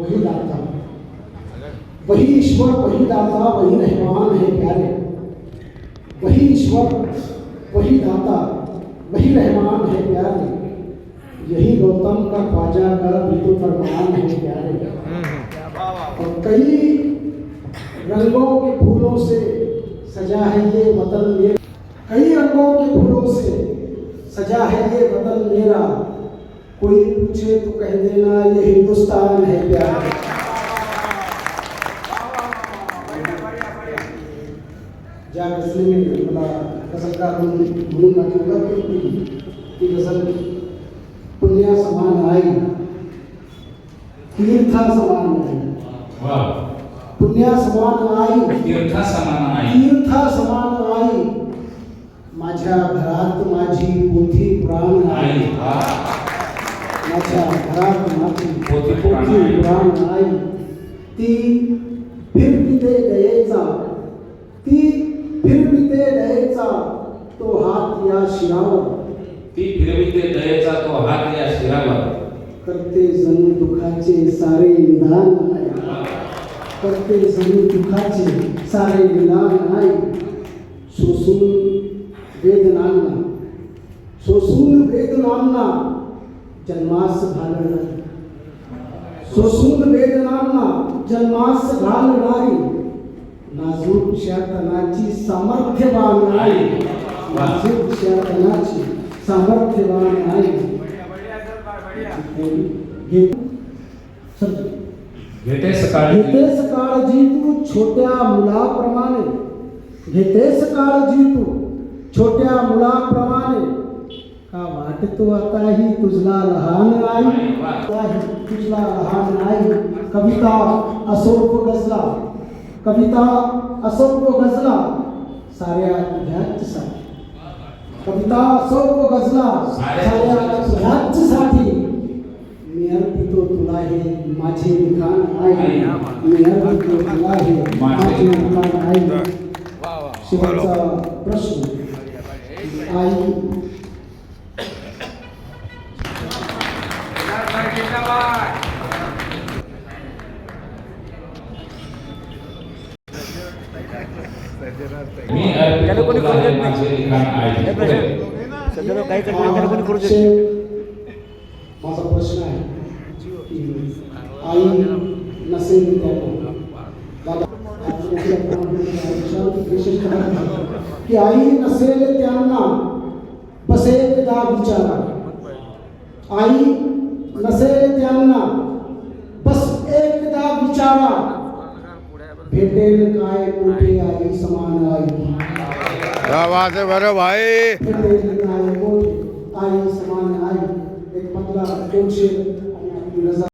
वही दाता, वही ईश्वर, वही दाता, वही रहमान है प्यारे। वही ईश्वर, वही दाता, वही रहमान है प्यारे। यही गौतम का ख्वाजा का भी तो फरमान है प्यारे। और कई रंगों के फूलों से सजा है ये वतन मेरा, कई रंगों के फूलों से सजा है ये वतन मेरा। कोई पूछे तो कह देना ये हिंदुस्तान है प्यारा। ज्या गजल में मला गजलकार म्हणून म्हटलं की गजल पुण्या समान आई, तीर्था समान आई, पुण्या समान आई, तीर्था समान आई, तीर्था समान आई। माझ्या घरात माझी पोथी पुराण आई, माझ्या घरात माझी पोथी पुराण आई। ती फिरविते दयेचा, ती फिरविते दयेचा तो हात या शिरावर, ती फिरविते दयेचा तो हात या शिरावर। करते जणू दुखाचे सारे निदान आई, करते जणू दुखाचे सारे निदान आई। सोसून वेदनांना, सोसून वेदनांना जन्मास घालणारी, सोसून वेदनांना जन्मास घालणारी नाजूक शतनाची सामर्थ्यवान आई, नाजूक शतनाची सामर्थ्यवान आई। घेतेस काळजी तू छोट्या मुलाप्रमाणे, घेतेस काळजी तू छोट्या मुलाप्रमाणे। का वाटतो आताही तुझला लहान आई, तुझला लहान आई। कविता असोप गजला, कविता असोप गजला साऱ्या तुझ्याच साठी, कविता असोप गजला साऱ्या तुझ्याच साठी। मी अर्पितो तुला हे माझे लिखाण आई, मी अर्पितो तुला हे माझे लिखाण आई। शेवटचा प्रश्न, आई मी अर्पितो तुला हे माझे लिखाण आई। सध्याला काही त्याला कोणी करू देत. माझा प्रश्न आहे की आई नसेल त्याला दादा की आई नसेल त्यांना बस एकदा विचारा, आई नसेल त्यांना बस एकदा विचारा। भेटेल काय मोठी आई समान आई, क्या बात है बरं भाई. भेटेल काय मोठी आई समान आई। एक मधला दोन शेर